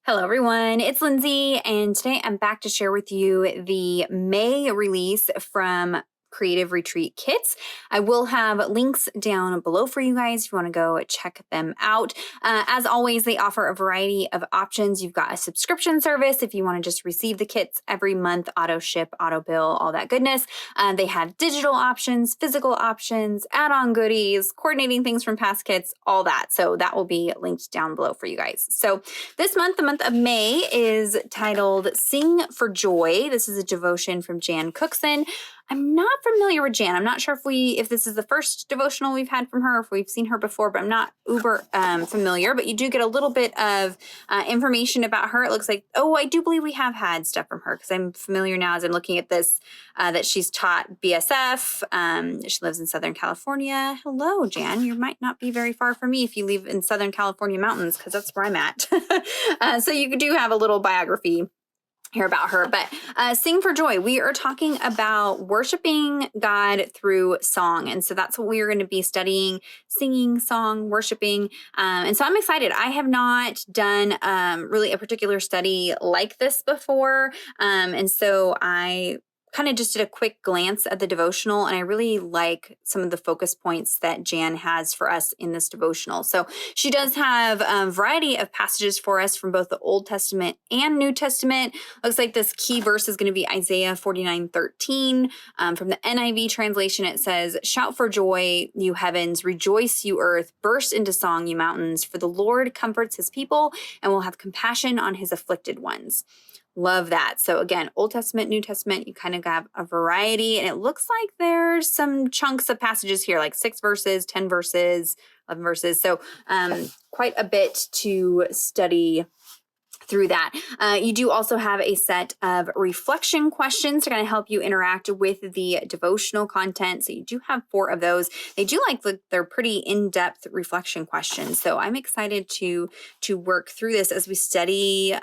Hello everyone, it's Lindsay, and today I'm back to share with you the May release from Creative Retreat Kits. I will have links down below for you guys if you want to go check them out. As always, they offer a variety of options. You've got a subscription service if you want to just receive the kits every month, auto ship, auto bill, all that goodness. They have digital options, physical options, add-on goodies, coordinating things from past kits, all that. So that will be linked down below for you guys. So this month, the month of May, is titled Sing for Joy. This is a devotion from Jan Cookson. I'm not familiar with Jan. I'm not sure if this is the first devotional we've had from her, if we've seen her before, but I'm not uber familiar. But you do get a little bit of information about her. It looks like, I do believe we have had stuff from her because I'm familiar now as I'm looking at this, that she's taught BSF. She lives in Southern California. Hello, Jan. You might not be very far from me if you live in Southern California mountains because that's where I'm at. So you do have a little biography here about her, but Sing for Joy. We are talking about worshiping God through song. And so that's what we are going to be studying, singing, song, worshiping. And so I'm excited. I have not done really a particular study like this before. And so I kind of just did a quick glance at the devotional, and I really like some of the focus points that Jan has for us in this devotional. So she does have a variety of passages for us from both the Old Testament and New Testament. Looks like this key verse is going to be Isaiah 49:13. From the NIV translation, it says, "Shout for joy, you heavens, rejoice, you earth, burst into song, you mountains, for the Lord comforts his people and will have compassion on his afflicted ones." Love that. So again, Old Testament, New Testament, you kind of have a variety, and it looks like there's some chunks of passages here, like 6 verses, 10 verses, 11 verses. So quite a bit to study through that. You do also have a set of reflection questions to kind of help you interact with the devotional content. So you do have 4 of those. They do they're pretty in-depth reflection questions. So I'm excited to work through this as we study,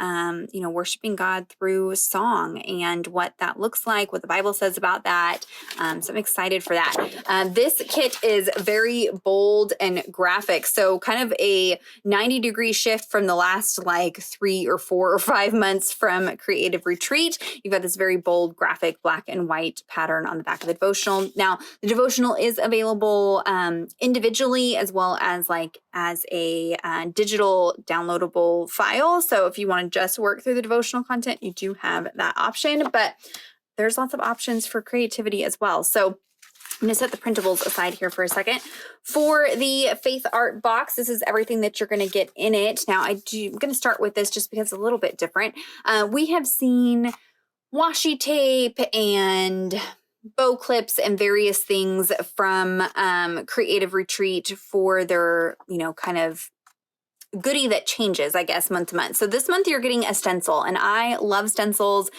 worshiping God through song and what that looks like, what the Bible says about that. So I'm excited for that. This kit is very bold and graphic. So kind of a 90-degree shift from the last 3 or 4 or 5 months from Creative Retreat. You've got this very bold graphic black and white pattern on the back of the devotional. Now, the devotional is available individually as well as as a digital downloadable file. So if you want to just work through the devotional content, you do have that option, but there's lots of options for creativity as well. So I'm going to set the printables aside here for a second. For the Faith Art box, this is everything that you're going to get in it. Now, I'm going to start with this just because it's a little bit different. We have seen washi tape and bow clips and various things from Creative Retreat for their, kind of goodie that changes, I guess, month to month. So this month you're getting a stencil, and I love stencils.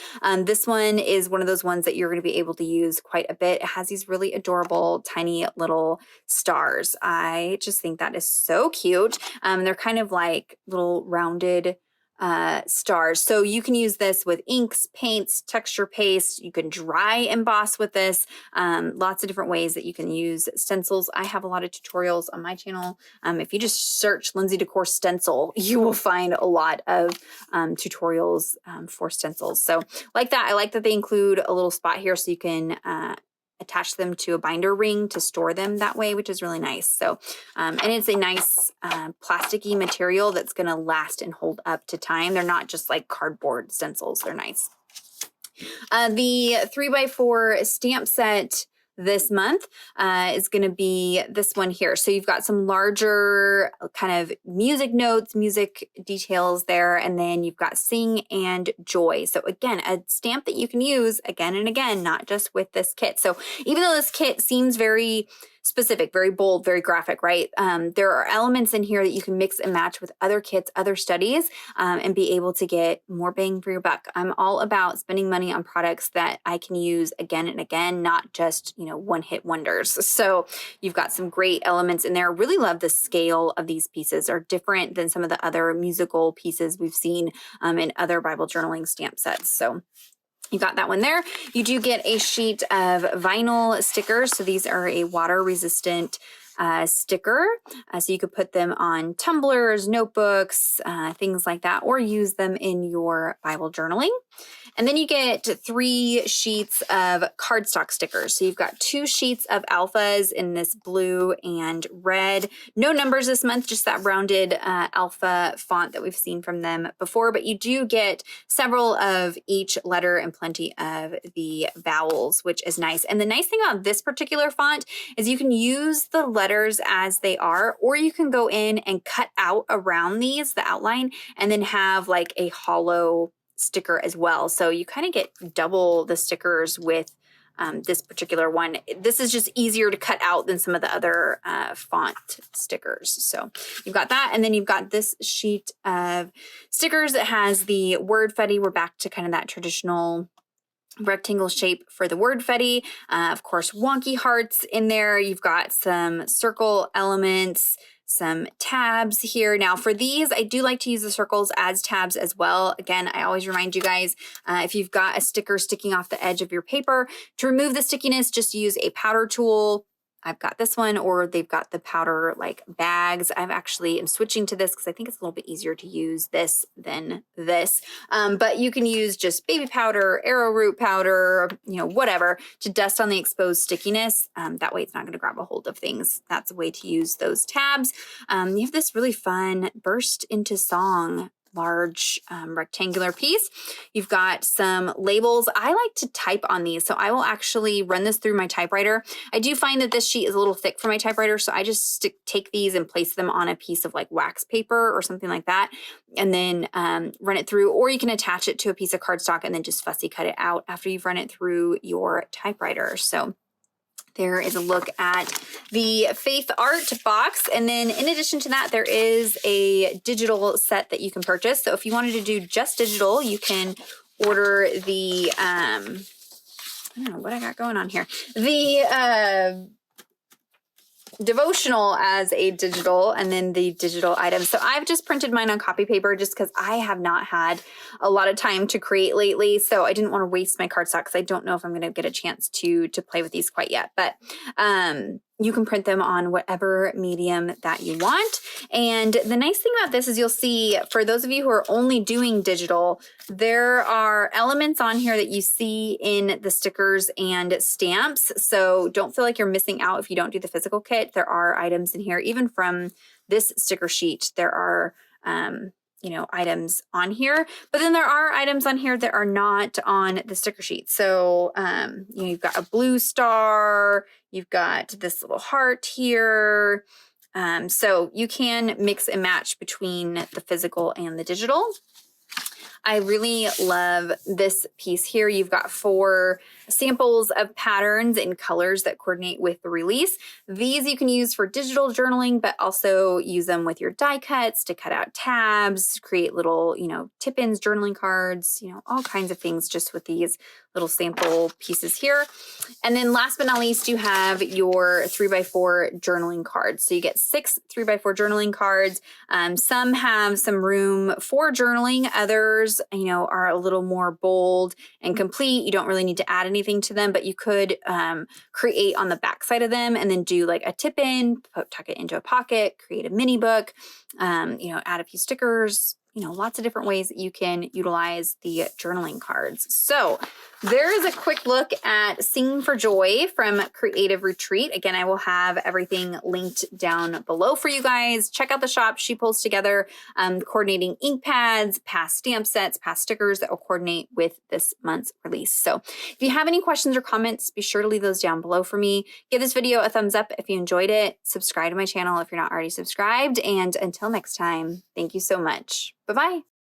This one is one of those ones that you're going to be able to use quite a bit. It has these really adorable, tiny little stars. I just think that is so cute. They're kind of like little rounded stars. So you can use this with inks, paints, texture paste. You can dry emboss with this. Lots of different ways that you can use stencils. I have a lot of tutorials on my channel. If you just search LindseyDecor stencil, you will find a lot of tutorials for stencils. So like that, I like that they include a little spot here so you can attach them to a binder ring to store them that way, which is really nice. So, and it's a nice plasticky material that's going to last and hold up to time. They're not just like cardboard stencils. They're nice. The 3x4 stamp set this month is going to be this one here. So you've got some larger kind of music notes, music details there, and then you've got sing and joy. So again, a stamp that you can use again and again, not just with this kit. So even though this kit seems very specific, very bold, very graphic, right? There are elements in here that you can mix and match with other kits, other studies, and be able to get more bang for your buck. I'm all about spending money on products that I can use again and again, not just, one-hit wonders. So you've got some great elements in there. Really love the scale of these pieces. Are different than some of the other musical pieces we've seen in other Bible journaling stamp sets. So you got that one there. You do get a sheet of vinyl stickers. So these are a water resistant sticker. So you could put them on tumblers, notebooks, things like that, or use them in your Bible journaling. And then you get 3 sheets of cardstock stickers. So you've got 2 sheets of alphas in this blue and red. No numbers this month, just that rounded alpha font that we've seen from them before. But you do get several of each letter and plenty of the vowels, which is nice. And the nice thing about this particular font is you can use the letters as they are, or you can go in and cut out around these, the outline, and then have like a hollow sticker as well. So you kind of get double the stickers with this particular one. This is just easier to cut out than some of the other font stickers. So you've got that. And then you've got this sheet of stickers that has the word fetty. We're back to kind of that traditional rectangle shape for the word fetty. Of course, wonky hearts in there. You've got some circle elements, some tabs here. Now for these, I do like to use the circles as tabs as well. Again, I always remind you guys, if you've got a sticker sticking off the edge of your paper, to remove the stickiness, just use a powder tool. I've got this one, or they've got the powder like bags. I'm switching to this because I think it's a little bit easier to use this than this. But you can use just baby powder, arrowroot powder, whatever, to dust on the exposed stickiness. That way it's not going to grab a hold of things. That's a way to use those tabs. You have this really fun burst into song large rectangular piece. You've got some labels. I like to type on these, so I will actually run this through my typewriter. I do find that this sheet is a little thick for my typewriter, so I just take these and place them on a piece of like wax paper or something like that, and then run it through, or you can attach it to a piece of cardstock and then just fussy cut it out after you've run it through your typewriter. So there is a look at the Faith Art box. And then in addition to that, there is a digital set that you can purchase. So if you wanted to do just digital, you can order the, I don't know what I got going on here. The Devotional as a digital, and then the digital items. So I've just printed mine on copy paper just because I have not had a lot of time to create lately. So I didn't want to waste my cardstock because I don't know if I'm going to get a chance to play with these quite yet. But you can print them on whatever medium that you want. And the nice thing about this is you'll see, for those of you who are only doing digital, there are elements on here that you see in the stickers and stamps. So don't feel like you're missing out if you don't do the physical kit. There are items in here, even from this sticker sheet, there are items on here, but then there are items on here that are not on the sticker sheet. So, you've got a blue star, you've got this little heart here. So you can mix and match between the physical and the digital. I really love this piece here. You've got 4 samples of patterns in colors that coordinate with the release. These you can use for digital journaling, but also use them with your die cuts to cut out tabs, create little, tip-ins, journaling cards, all kinds of things just with these little sample pieces here. And then last but not least, you have your 3x4 journaling cards. So you get 6 3x4 journaling cards. Some have some room for journaling. Others, are a little more bold and complete. You don't really need to add anything to them, but you could create on the back side of them and then do like a tip in, tuck it into a pocket, create a mini book, add a few stickers, lots of different ways that you can utilize the journaling cards. So there is a quick look at Sing for Joy from Creative Retreat. Again, I will have everything linked down below for you guys. Check out the shop she pulls together, coordinating ink pads, past stamp sets, past stickers that will coordinate with this month's release. So if you have any questions or comments, be sure to leave those down below for me. Give this video a thumbs up if you enjoyed it. Subscribe to my channel if you're not already subscribed. And until next time, thank you so much. Bye-bye.